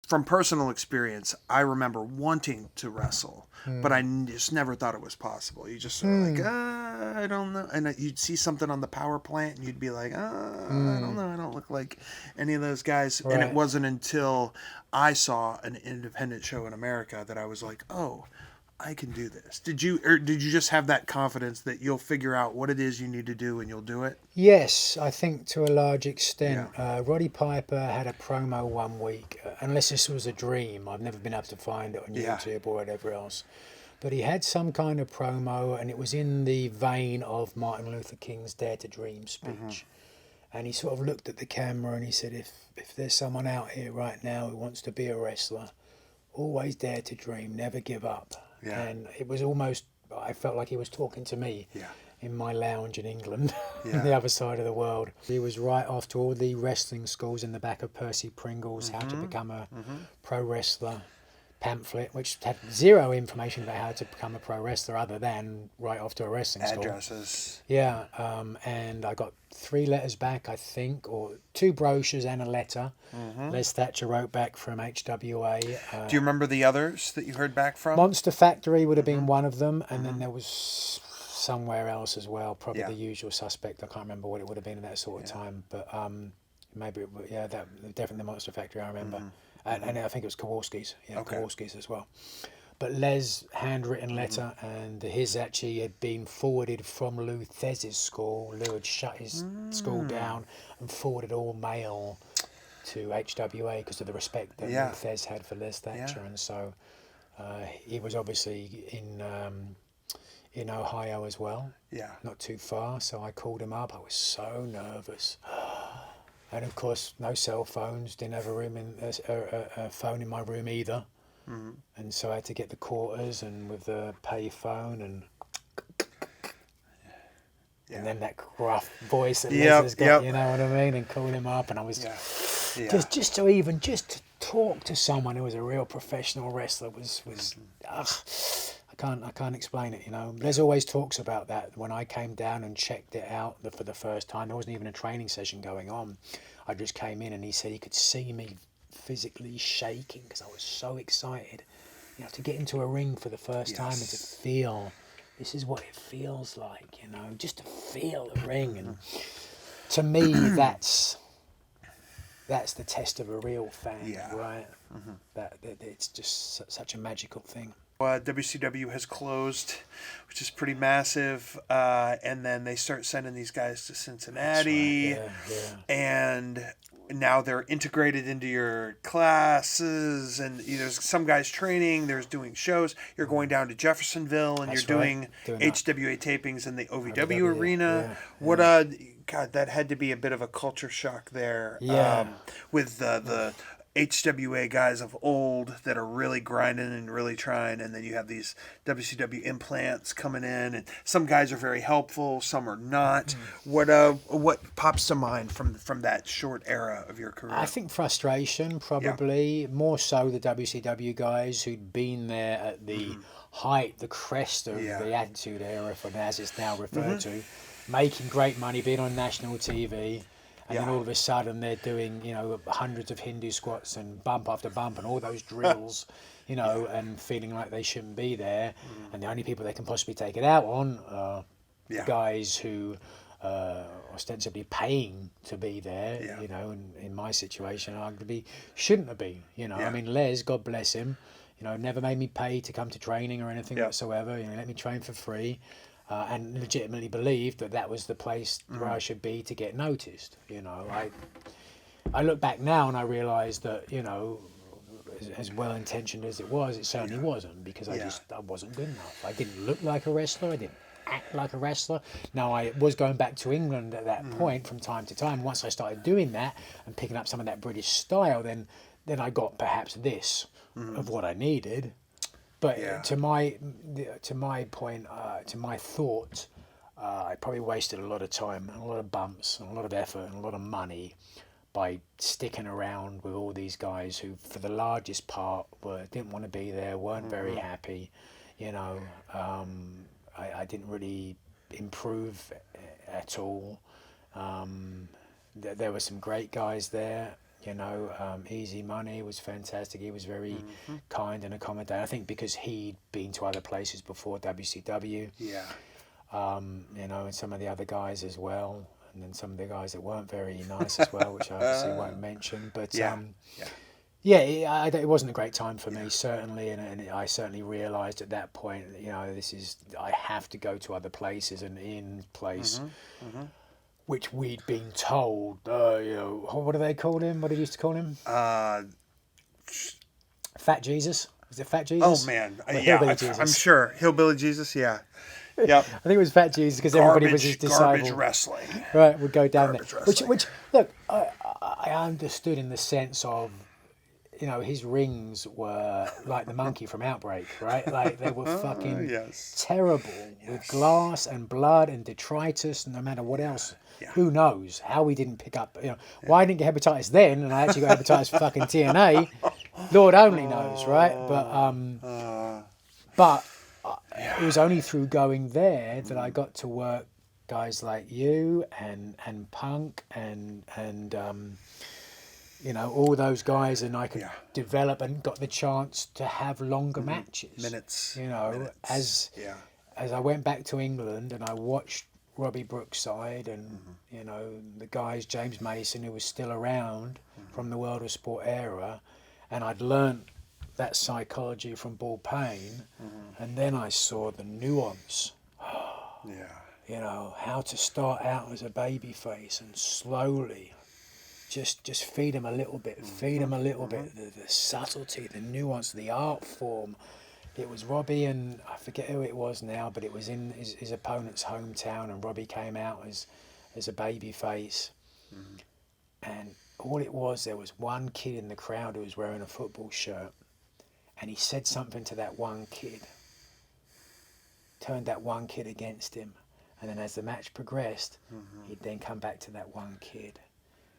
from personal experience, I remember wanting to wrestle, but I just never thought it was possible. You just sort of like, I don't know. And you'd see something on the power plant and you'd be like, I don't know. I don't look like any of those guys. Right. And it wasn't until I saw an independent show in America that I was like, oh, I can do this. Did you just have that confidence that you'll figure out what it is you need to do and you'll do it? Yes, I think to a large extent. Roddy Piper had a promo one week, unless this was a dream. I've never been able to find it on YouTube or whatever else. But he had some kind of promo, and it was in the vein of Martin Luther King's Dare to Dream speech. And he sort of looked at the camera and he said, if there's someone out here right now who wants to be a wrestler, always dare to dream, never give up. Yeah. And it was almost, I felt like he was talking to me in my lounge in England, on the other side of the world. He was right after all the wrestling schools in the back of Percy Pringle's How to Become a Pro Wrestler pamphlet, which had zero information about how to become a pro wrestler other than right after a wrestling school. Addresses. Yeah, and I got 3 letters back, I think, or 2 brochures and a letter. Les Thatcher wrote back from HWA. Do you remember the others that you heard back from? Monster Factory would have been one of them, and then there was somewhere else as well, probably the usual suspect. I can't remember what it would have been in that sort of time, but maybe, that definitely Monster Factory, I remember. And I think it was Kowalski's, Kowalski's as well. But Les' handwritten letter, and his actually had been forwarded from Lou Thesz's school. Lou had shut his school down and forwarded all mail to HWA because of the respect that Lou Thez had for Les Thatcher. And so he was obviously in Ohio as well, not too far. So I called him up. I was so nervous. And of course, no cell phones. Didn't have a phone in my room either. And so I had to get the quarters and with the pay phone and then that gruff voice that Les has got, you know what I mean? And call him up, and I was just to talk to someone who was a real professional wrestler was I can't explain it, you know. Les always talks about that. When I came down and checked it out for the first time, there wasn't even a training session going on. I just came in and he said he could see me physically shaking because I was so excited. You know, to get into a ring for the first time and to feel, this is what it feels like, you know, just to feel the ring. And to me, that's the test of a real fan, right? That it's just such a magical thing. WCW has closed, which is pretty massive, and then they start sending these guys to Cincinnati, and now they're integrated into your classes, and there's some guys training, there's doing shows. You're going down to Jeffersonville, and you're doing HWA tapings in the OVW arena. What God, that had to be a bit of a culture shock there. With the HWA guys of old that are really grinding and really trying, and then you have these WCW implants coming in, and some guys are very helpful, some are not. What pops to mind from that short era of your career? I think frustration, probably more so the WCW guys who'd been there at the height, the crest of the Attitude Era, as it's now referred to, making great money, being on national TV. And then all of a sudden they're doing, hundreds of Hindu squats and bump after bump and all those drills, and feeling like they shouldn't be there. And the only people they can possibly take it out on are the guys who ostensibly paying to be there, and in my situation, arguably shouldn't have been, I mean, Les, God bless him, never made me pay to come to training or anything whatsoever. Let me train for free. And legitimately believed that was the place where I should be to get noticed. I look back now and I realise that, as well-intentioned as it was, it certainly wasn't, because I wasn't good enough. I didn't look like a wrestler. I didn't act like a wrestler. Now, I was going back to England at that point from time to time. Once I started doing that and picking up some of that British style, then I got perhaps this of what I needed. But to my point, to my thought, I probably wasted a lot of time, and a lot of bumps, and a lot of effort, and a lot of money by sticking around with all these guys who, for the largest part, didn't want to be there, weren't very happy. I didn't really improve at all. There were some great guys there. You know, Easy Money was fantastic. He was very kind and accommodating. I think because he'd been to other places before WCW. Yeah. You know, and some of the other guys as well, and then some of the guys that weren't very nice as well, which I obviously won't mention. But it wasn't a great time for me, certainly, and I certainly realised at that point that, you know, I have to go to other places, and Ian's place, which we'd been told, you know, what do they call him? What did he used to call him? Fat Jesus? Was it Fat Jesus? Oh man, Hillbilly Jesus. I'm sure Hillbilly Jesus. Yeah. Yep. I think it was Fat Jesus because everybody was his disciple. Garbage wrestling. Right, would go down there. Wrestling. Which look, I understood in the sense of, you know, his rings were like the monkey from Outbreak, right? Like they were fucking terrible with glass and blood and detritus and no matter what else. Yeah. Who knows how we didn't pick up, you know, why I didn't get hepatitis then and I actually got hepatitis for fucking TNA. Lord only knows, right? But it was only through going there that I got to work guys like you and Punk and you know, all those guys, and I could develop and got the chance to have longer matches. Minutes. You know, as I went back to England and I watched Robbie Brookside and, you know, the guys, James Mason, who was still around from the World of Sport era, and I'd learnt that psychology from Ball Payne, and then I saw the nuance. You know, how to start out as a baby face and slowly just feed him a little bit, the subtlety, the nuance, the art form. It was Robbie, and I forget who it was now, but it was in his opponent's hometown, and Robbie came out as a baby face. And all it was, there was one kid in the crowd who was wearing a football shirt, and he said something to that one kid, turned that one kid against him, and then as the match progressed, he'd then come back to that one kid,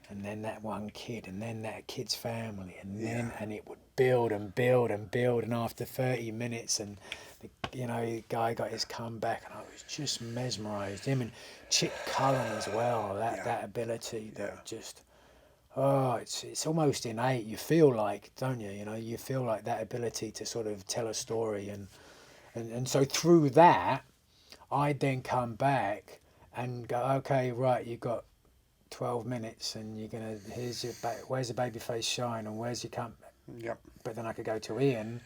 and then that one kid, and then that kid's family, and then and it would build and build and build, and after 30 minutes, and the guy got his comeback, and I was just mesmerised. Him and Chip Cullen as well, that ability that just. Oh, it's almost innate. You feel like, don't you? You know, you feel like that ability to sort of tell a story, and so through that, I'd then come back and go, okay, right, you've got 12 minutes, and you're gonna where's the babyface shine, and where's your come? Yep. But then I could go to Ian,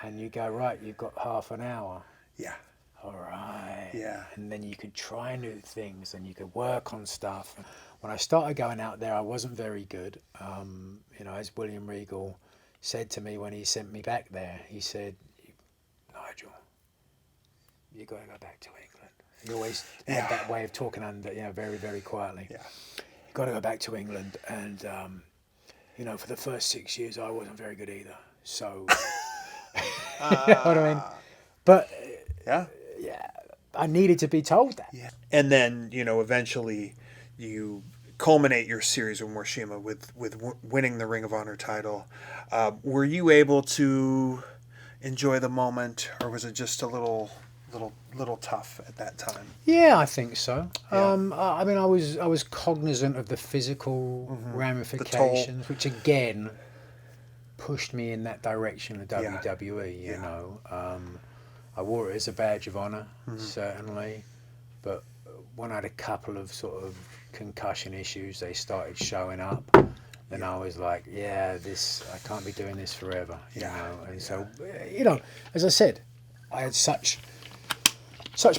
and you go, right, you've got half an hour. Yeah. All right. Yeah. And then you could try new things, and you could work on stuff. When I started going out there, I wasn't very good. You know, as William Regal said to me when he sent me back there, he said, Nigel, you got to go back to England. He always had that way of talking under, you know, very, very quietly. Yeah. You got to go back to England. And, you know, for the first 6 years, I wasn't very good either. So, you know what I mean? But, yeah, I needed to be told that. Yeah. And then, you know, eventually you culminate your series with Morishima with winning the Ring of Honor title. Were you able to enjoy the moment, or was it just a little tough at that time? Yeah, I think so. Yeah. I mean, I was cognizant of the physical ramifications, which again pushed me in that direction of WWE. You know, I wore it as a badge of honor, certainly, but when I had a couple of sort of concussion issues, they started showing up. Then I was like, I can't be doing this forever, you know. And so, you know, as I said, I had such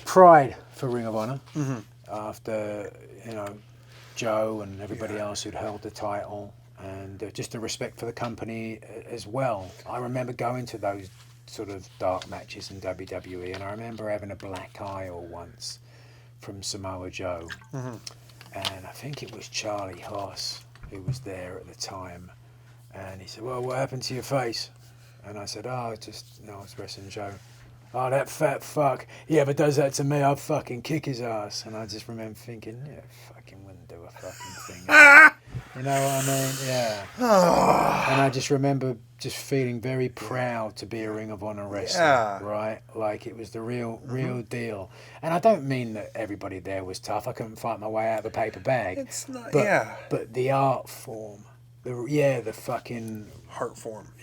pride for Ring of Honor after, you know, Joe and everybody else who'd held the title, and just a respect for the company as well. I remember going to those sort of dark matches in WWE, and I remember having a black eye once from Samoa Joe, and I think it was Charlie Haas who was there at the time, and he said, well, what happened to your face? And I said, I was wrestling Joe. Oh, that fat fuck, he ever does that to me, I'll fucking kick his ass. And I just remember thinking, fucking wouldn't do a fucking thing. You know what I mean? Yeah. And I just remember just feeling very proud to be a Ring of Honor wrestler, right? Like it was the real deal. And I don't mean that everybody there was tough. I couldn't fight my way out of a paper bag. It's not, But the art form the fucking Heart form.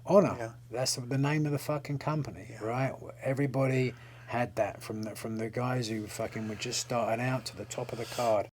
honor. Yeah. That's the name of the fucking company, right? Everybody had that from the guys who fucking were just starting out to the top of the card.